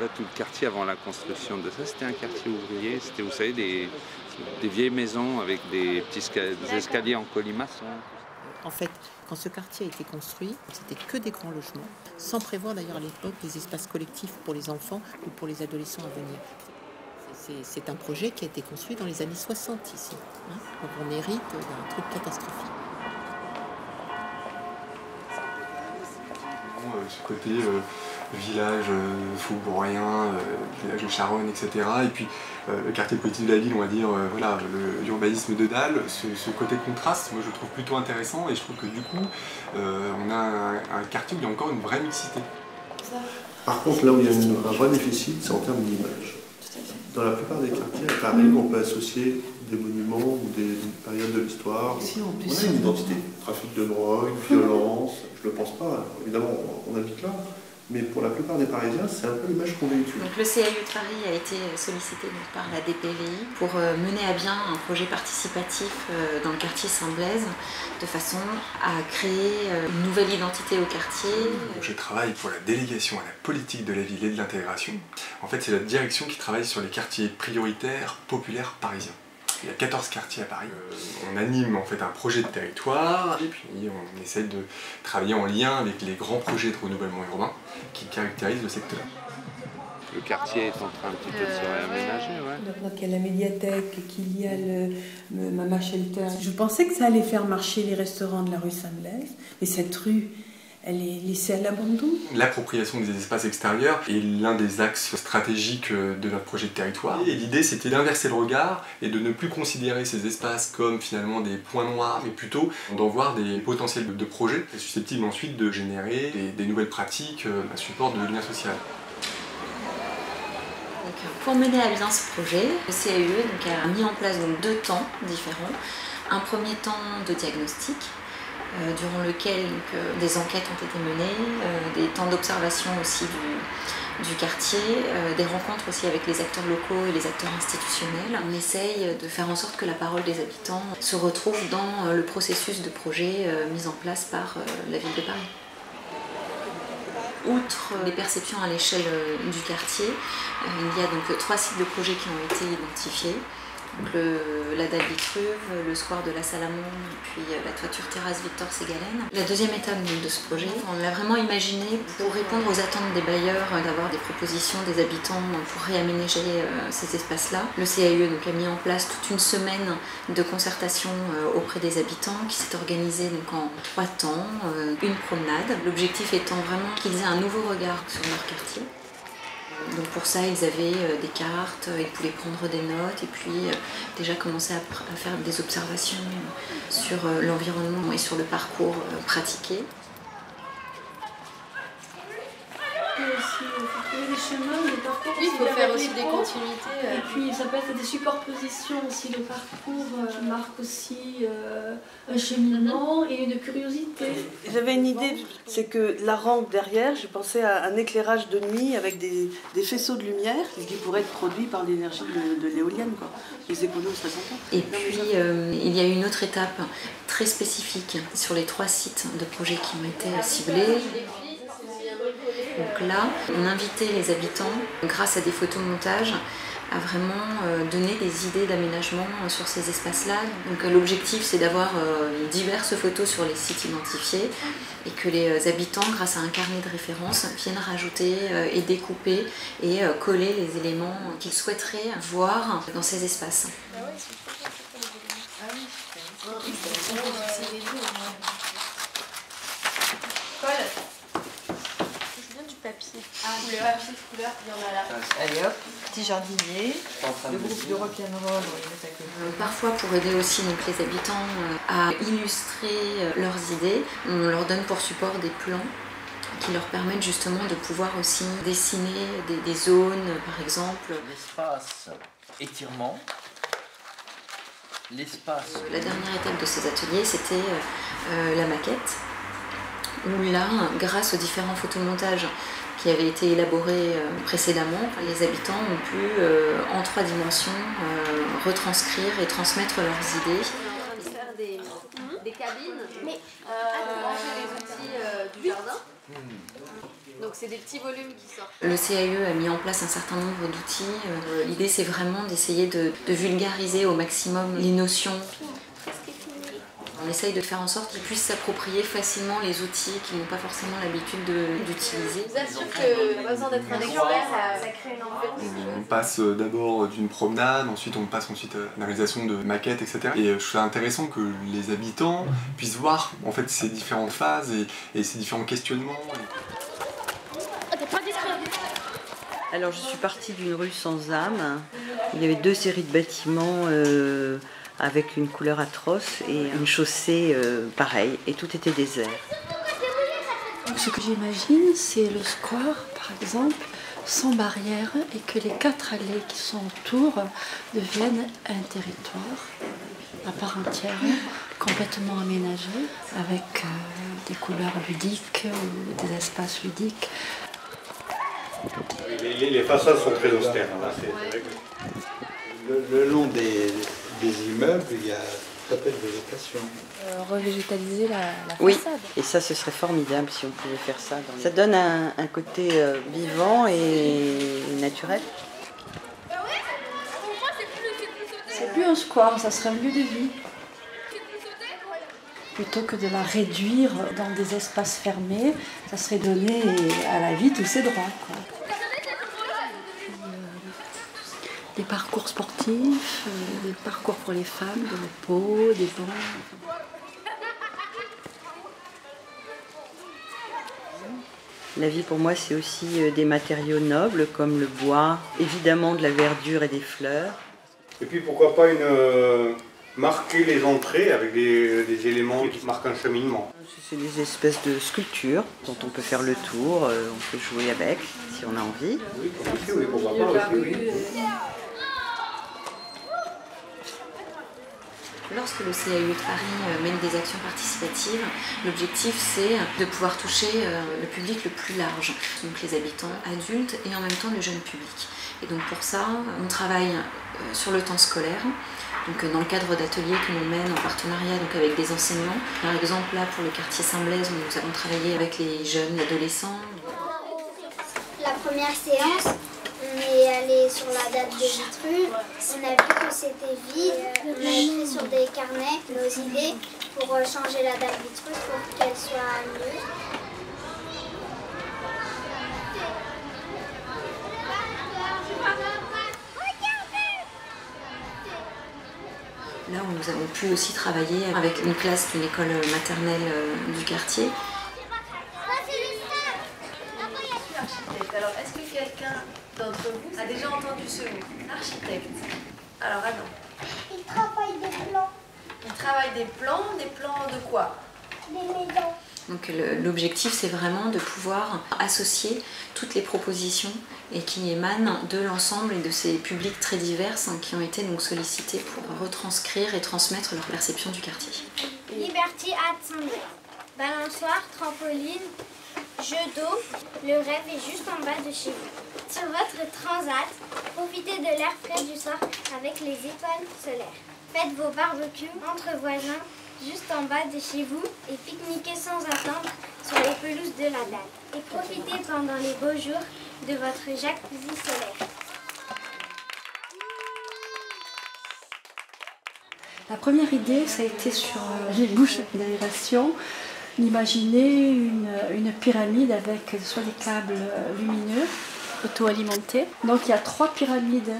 Là, tout le quartier avant la construction de ça, c'était un quartier ouvrier. C'était, vous savez, des vieilles maisons avec des petits des escaliers en colimaçon. En fait, quand ce quartier a été construit, c'était que des grands logements, sans prévoir d'ailleurs à l'époque les espaces collectifs pour les enfants ou pour les adolescents à venir. C'est un projet qui a été construit dans les années 60 ici. Hein. Donc on hérite d'un truc catastrophique. Ce côté village faubourien, village de Charonne, etc. Et puis le quartier politique de la ville, on va dire, voilà, l'urbanisme de dalle, ce côté contraste, moi je le trouve plutôt intéressant et je trouve que du coup, on a un quartier où il y a encore une vraie mixité. Par contre, là où il y a un vrai déficit, c'est en termes d'image. Dans la plupart des quartiers à Paris, on peut associer des monuments ou des périodes de l'histoire. On a une identité, trafic de drogue, violence, je ne le pense pas, évidemment on habite là, mais pour la plupart des Parisiens, c'est un peu l'image qu'on véhicule. Donc le CAU de Paris a été sollicité par la DPVI pour mener à bien un projet participatif dans le quartier Saint-Blaise, de façon à créer une nouvelle identité au quartier. Je travaille pour la délégation à la politique de la ville et de l'intégration. En fait, c'est la direction qui travaille sur les quartiers prioritaires, populaires parisiens. Il y a 14 quartiers à Paris. On anime en fait un projet de territoire et puis on essaie de travailler en lien avec les grands projets de renouvellement urbain qui caractérisent le secteur. Le quartier est en train un petit peu de se réaménager, ouais. Maintenant qu'il y a la médiathèque, qu'il y a le Mama Shelter, je pensais que ça allait faire marcher les restaurants de la rue Saint-Blaise, mais cette rue, elle est laissée à l'abandon. L'appropriation des espaces extérieurs est l'un des axes stratégiques de notre projet de territoire. Et l'idée, c'était d'inverser le regard et de ne plus considérer ces espaces comme finalement des points noirs, mais plutôt d'en voir des potentiels de projets susceptibles ensuite de générer des nouvelles pratiques à support de lien social. Donc, pour mener à bien ce projet, le CAUE a mis en place deux temps différents. Un premier temps de diagnostic, durant lequel des enquêtes ont été menées, des temps d'observation aussi du quartier, des rencontres aussi avec les acteurs locaux et les acteurs institutionnels. On essaye de faire en sorte que la parole des habitants se retrouve dans le processus de projet mis en place par la ville de Paris. Outre les perceptions à l'échelle du quartier, il y a donc 3 sites de projet qui ont été identifiés. Donc la dalle Vitruve, le square de la Salamon, puis la toiture terrasse Victor Ségalène. La deuxième étape de ce projet, on l'a vraiment imaginé pour répondre aux attentes des bailleurs, d'avoir des propositions des habitants pour réaménager ces espaces-là. Le CAUE a mis en place toute une semaine de concertation auprès des habitants qui s'est organisée en 3 temps, une promenade. L'objectif étant vraiment qu'ils aient un nouveau regard sur leur quartier. Donc pour ça, ils avaient des cartes, ils pouvaient prendre des notes et puis déjà commencer à faire des observations sur l'environnement et sur le parcours pratiqué. Des chemins, des parcours. Oui, il faut faire aussi des continuités. Et puis ça peut être des superpositions aussi de parcours qui marquent aussi un cheminement et une curiosité. J'avais une idée, c'est que la rampe derrière, j'ai pensé à un éclairage de nuit avec des faisceaux de lumière qui pourraient être produits par l'énergie de l'éolienne, quoi. Les écolos seraient contents. Et puis il y a une autre étape très spécifique sur les 3 sites de projets qui ont été ciblés. Donc là, on invitait les habitants, grâce à des photomontages, à vraiment donner des idées d'aménagement sur ces espaces-là. Donc l'objectif, c'est d'avoir diverses photos sur les sites identifiés et que les habitants, grâce à un carnet de référence, viennent rajouter et découper et coller les éléments qu'ils souhaiteraient voir dans ces espaces. Papier. Le papier de couleur, il y en a là. Allez hop, petit jardinier, le groupe de rock'n'roll, on les met à côté. Parfois, pour aider aussi les habitants à illustrer leurs idées, on leur donne pour support des plans qui leur permettent justement de pouvoir aussi dessiner des zones, par exemple. L'espace étirement, l'espace... La dernière étape de ces ateliers, c'était la maquette, où là, grâce aux différents photomontages qui avaient été élaborés précédemment, les habitants ont pu, en 3 dimensions, retranscrire et transmettre leurs idées. Faire des cabines, mais ranger les outils du jardin. Donc c'est des petits volumes qui sortent. Le CAE a mis en place un certain nombre d'outils. L'idée, c'est vraiment d'essayer de vulgariser au maximum les notions. On essaye de faire en sorte qu'ils puissent s'approprier facilement les outils qu'ils n'ont pas forcément l'habitude d'utiliser. Je vous assure qu'on n'a pas besoin d'être un expert, ça crée une ambiance. On passe d'abord d'une promenade, ensuite on passe à la réalisation de maquettes, etc. Et je trouve ça intéressant que les habitants puissent voir en fait ces différentes phases et ces différents questionnements. Alors je suis partie d'une rue sans âme. Il y avait 2 séries de bâtiments avec une couleur atroce et une chaussée pareille, et tout était désert. Ce que j'imagine, c'est le square, par exemple, sans barrière, et que les 4 allées qui sont autour deviennent un territoire à part entière, complètement aménagé, avec des couleurs ludiques ou des espaces ludiques. Les façades sont très austères. Là, c'est vrai que... le long des immeubles, il y a très peu de végétation. Revégétaliser la façade. Oui, et ça ce serait formidable si on pouvait faire ça. Ça donne un côté vivant et naturel. C'est plus un square, ça serait un lieu de vie. Plutôt que de la réduire dans des espaces fermés, ça serait donner à la vie tous ses droits, quoi. Des parcours sportifs, des parcours pour les femmes, de repos, des bancs. La vie pour moi c'est aussi des matériaux nobles comme le bois, évidemment de la verdure et des fleurs. Et puis pourquoi pas marquer les entrées avec des éléments qui marquent un cheminement. C'est des espèces de sculptures dont on peut faire le tour, on peut jouer avec si on a envie. Oui, pourquoi pas aussi, oui. Lorsque le CAE de Paris mène des actions participatives, l'objectif c'est de pouvoir toucher le public le plus large, donc les habitants adultes et en même temps le jeune public. Et donc pour ça, on travaille sur le temps scolaire, donc dans le cadre d'ateliers que l'on mène en partenariat donc avec des enseignants. Par exemple là pour le quartier Saint-Blaise, nous avons travaillé avec les jeunes adolescents. La première séance, on est allé sur la date de Vitruve, on a vu que c'était vide, on a écrit sur des carnets nos idées pour changer la date Vitruve pour qu'elle soit mieux. Là où nous avons pu aussi travailler avec une classe d'une école maternelle du quartier. Alors, est-ce que quelqu'un d'entre vous a déjà entendu ce mot? Architecte. Alors, Adam. Il travaille des plans. Il travaille des plans de quoi? Des maisons. Donc l'objectif c'est vraiment de pouvoir associer toutes les propositions et qui émanent de l'ensemble et de ces publics très divers qui ont été donc sollicités pour retranscrire et transmettre leur perception du quartier. Liberty at Saint-Blaise. Balançoire, trampoline, jeu d'eau. Le rêve est juste en bas de chez vous. Sur votre transat, profitez de l'air frais du soir avec les étoiles solaires. Faites vos barbecues entre voisins juste en bas de chez vous et pique-niquez sans attendre sur les pelouses de la dalle. Et profitez pendant les beaux jours de votre jacuzzi solaire. La première idée, ça a été sur les bouches d'aération, d'imaginer une pyramide avec soit des câbles lumineux, auto-alimentés. Donc il y a 3 pyramides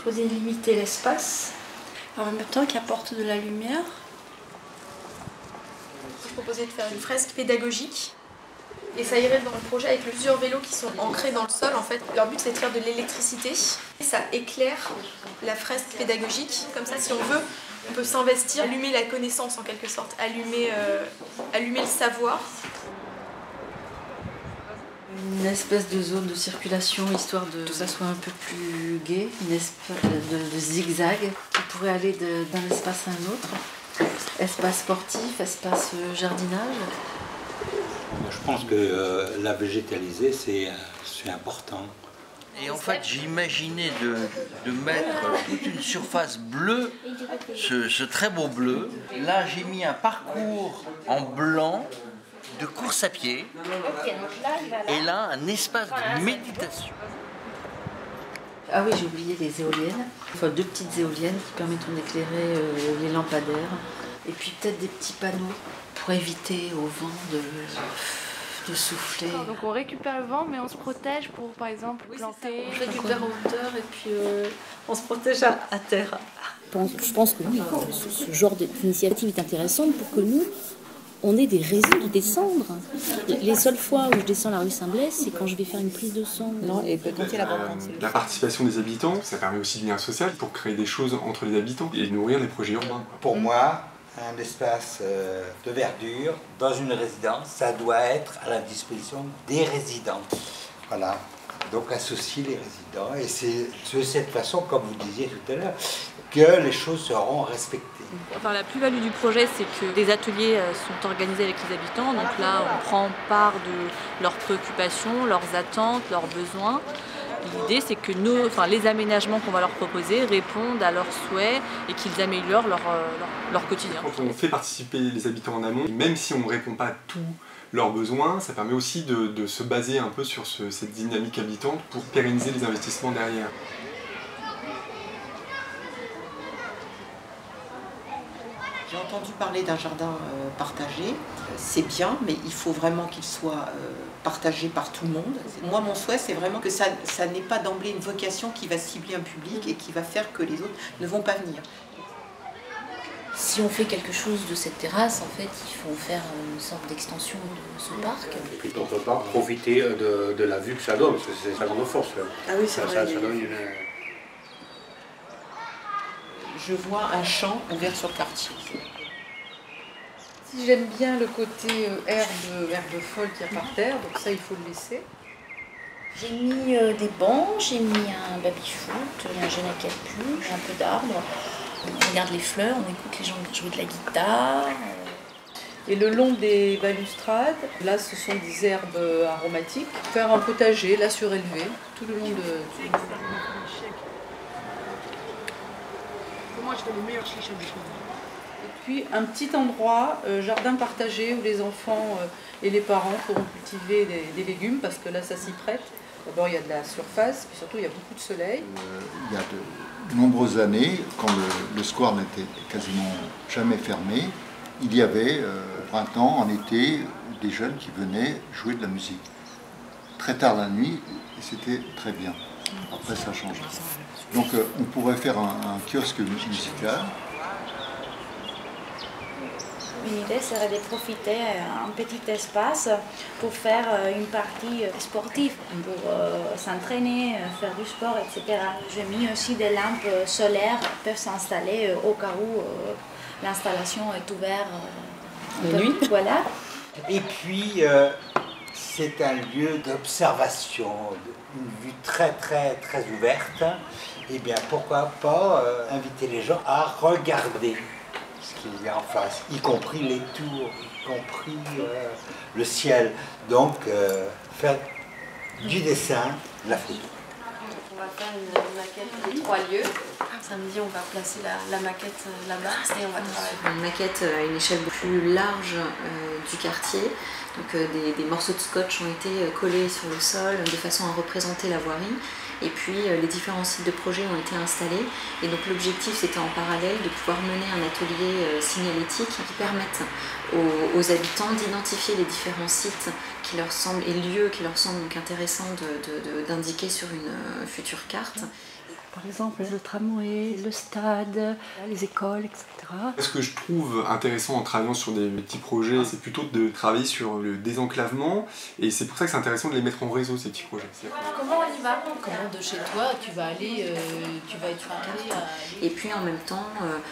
pour délimiter l'espace, en même temps qui apportent de la lumière. Je proposais de faire une fresque pédagogique et ça irait dans le projet avec plusieurs vélos qui sont ancrés dans le sol. En fait, leur but c'est de faire de l'électricité. Ça éclaire la fresque pédagogique. Comme ça, si on veut, on peut s'investir, allumer la connaissance en quelque sorte, allumer le savoir. Une espèce de zone de circulation, histoire que ça soit un peu plus gai, une espèce de zigzag qui pourrait aller d'un espace à un autre. Espace sportif, espace jardinage. Je pense que la végétaliser, c'est important. Et en fait, j'ai imaginé de mettre toute une surface bleue, ce très beau bleu. Là, j'ai mis un parcours en blanc de course à pied et là un espace de méditation. Ah oui, j'ai oublié les éoliennes. Enfin, 2 petites éoliennes qui permettront d'éclairer les lampadaires. Et puis peut-être des petits panneaux pour éviter au vent de souffler. Donc on récupère le vent, mais on se protège pour, par exemple, planter. On récupère en hauteur et puis on se protège à terre. Je pense que oui, ce genre d'initiative est intéressante pour que nous, on ait des raisons de descendre. Les seules fois où je descends la rue Saint-Blaise, c'est quand je vais faire une prise de sang. Non, et quand il y a la participation des habitants, ça permet aussi du lien social pour créer des choses entre les habitants et nourrir les projets urbains. Pour moi, un espace de verdure dans une résidence, ça doit être à la disposition des résidents. Voilà, donc associer les résidents. Et c'est de cette façon, comme vous disiez tout à l'heure, que les choses seront respectées. Enfin, la plus-value du projet, c'est que des ateliers sont organisés avec les habitants. Donc là, on prend part de leurs préoccupations, leurs attentes, leurs besoins. L'idée, c'est que les aménagements qu'on va leur proposer répondent à leurs souhaits et qu'ils améliorent leur quotidien. Quand on fait participer les habitants en amont, même si on ne répond pas à tous leurs besoins, ça permet aussi de se baser un peu sur cette dynamique habitante pour pérenniser les investissements derrière. J'ai entendu parler d'un jardin partagé, c'est bien, mais il faut vraiment qu'il soit partagé par tout le monde. Moi, mon souhait, c'est vraiment que ça n'ait pas d'emblée une vocation qui va cibler un public et qui va faire que les autres ne vont pas venir. Si on fait quelque chose de cette terrasse, en fait, il faut faire une sorte d'extension de ce parc. Et puis d'autre part, profiter de la vue que ça donne, parce que c'est sa grande force. Là. Ah oui, c'est vrai. Ça donne une... Je vois un champ ouvert sur le quartier. Si j'aime bien le côté herbe folle qu'il y a par terre, donc ça il faut le laisser. J'ai mis des bancs, j'ai mis un baby-foot, un jeune à capuche, un peu d'arbres. On regarde les fleurs, on écoute les gens jouer de la guitare. Et le long des balustrades, là ce sont des herbes aromatiques. Faire un potager, là surélevé, tout le long de... Moi, je fais le meilleur chicha du monde. Et puis un petit endroit, jardin partagé, où les enfants et les parents pourront cultiver des légumes, parce que là ça s'y prête. D'abord il y a de la surface, puis surtout il y a beaucoup de soleil. Il y a de nombreuses années, quand le square n'était quasiment jamais fermé, il y avait au printemps, en été, des jeunes qui venaient jouer de la musique. Très tard la nuit, et c'était très bien. Après ça a changé. Donc on pourrait faire un kiosque musical. Une idée serait de profiter d'un petit espace pour faire une partie sportive, pour s'entraîner, faire du sport, etc. J'ai mis aussi des lampes solaires qui peuvent s'installer au cas où l'installation est ouverte la nuit. Voilà. Et puis, c'est un lieu d'observation, une vue très très très ouverte. Eh bien, pourquoi pas inviter les gens à regarder ce qu'il y a en face, y compris les tours, y compris le ciel. Donc, faire du dessin, de la photo. On va faire une maquette des 3 lieux. Samedi, on va placer la maquette là-bas et on va travailler. Une maquette à une échelle plus large du quartier. Donc des morceaux de scotch ont été collés sur le sol de façon à représenter la voirie. Et puis les différents sites de projet ont été installés. Et donc l'objectif, c'était en parallèle de pouvoir mener un atelier signalétique qui permette aux habitants d'identifier les différents sites qui leur semblent, et lieux qui leur semblent donc intéressants d'indiquer sur une future carte. Par exemple, le tramway, le stade, les écoles, etc. Ce que je trouve intéressant en travaillant sur des petits projets, c'est plutôt de travailler sur le désenclavement, et c'est pour ça que c'est intéressant de les mettre en réseau, ces petits projets. Comment on y va? Comment de chez toi tu vas aller, tu vas être Et puis en même temps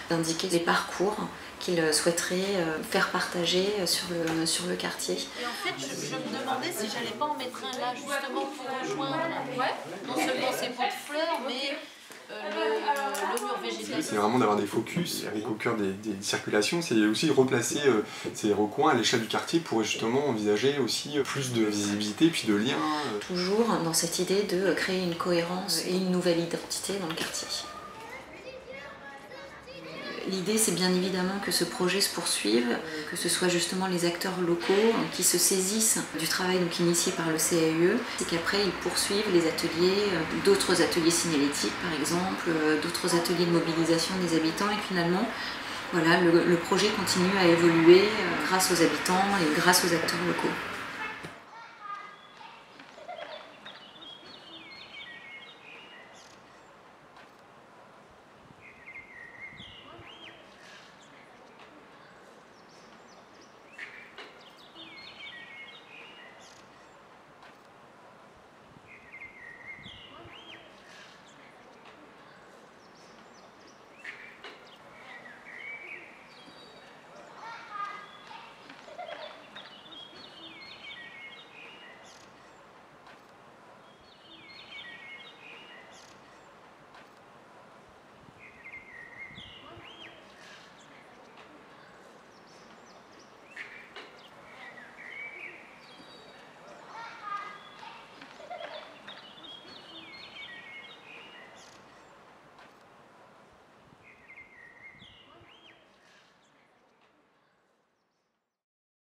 d'indiquer les parcours qu'ils souhaiteraient faire partager sur le quartier. Et en fait, je me demandais si j'allais pas en mettre un là justement pour rejoindre non seulement ces pots de fleurs, mais le mur végétal. C'est vraiment d'avoir des focus avec au cœur des circulations, c'est aussi replacer ces recoins à l'échelle du quartier pour justement envisager aussi plus de visibilité puis de liens. Toujours dans cette idée de créer une cohérence et une nouvelle identité dans le quartier. L'idée, c'est bien évidemment que ce projet se poursuive, que ce soit justement les acteurs locaux qui se saisissent du travail donc initié par le CAUE et qu'après ils poursuivent les ateliers, d'autres ateliers signalétiques par exemple, d'autres ateliers de mobilisation des habitants et finalement voilà, le projet continue à évoluer grâce aux habitants et grâce aux acteurs locaux.